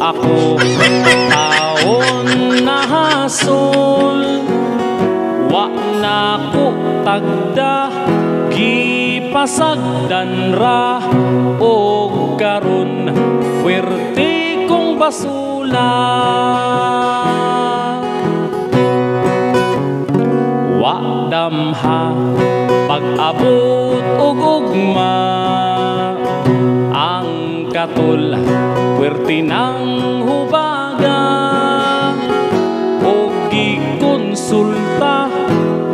ako taon na hasol, wa na ko tagda gipasagdan ra o karon puwerte kong basula. Wa damha pag-abot og ugma, ang katol puwerte ng hubaga, o gikonsulta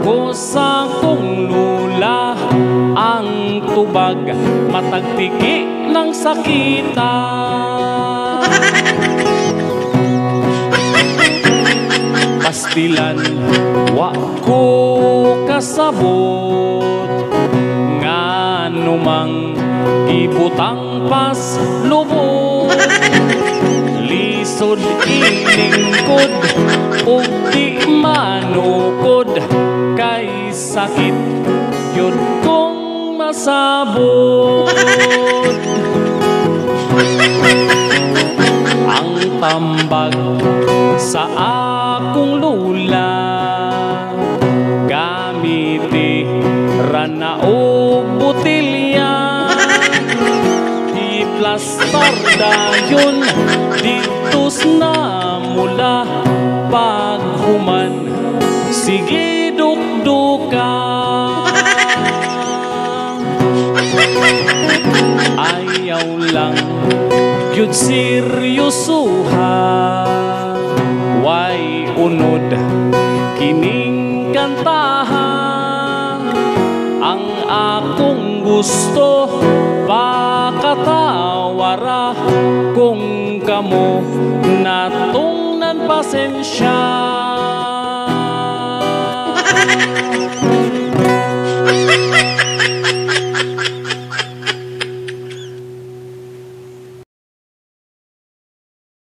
ko sa kong lula, ang tubag matagtiki ng sakita. Pastilan wa ko kasabot, nga numang ibutang pas lubot, lisod ilingkod ug di manukod, kay sakit yun kong masabot. Ang tambag sa akong lula, gamiti rana o butilya, iplastar dayon ditos na mula, paghuman sige dukduka. Ayaw lang gyud seryosuha, way unod kining kantahan, ang akong gusto pakatawara, kung kamo natungnan pasensya.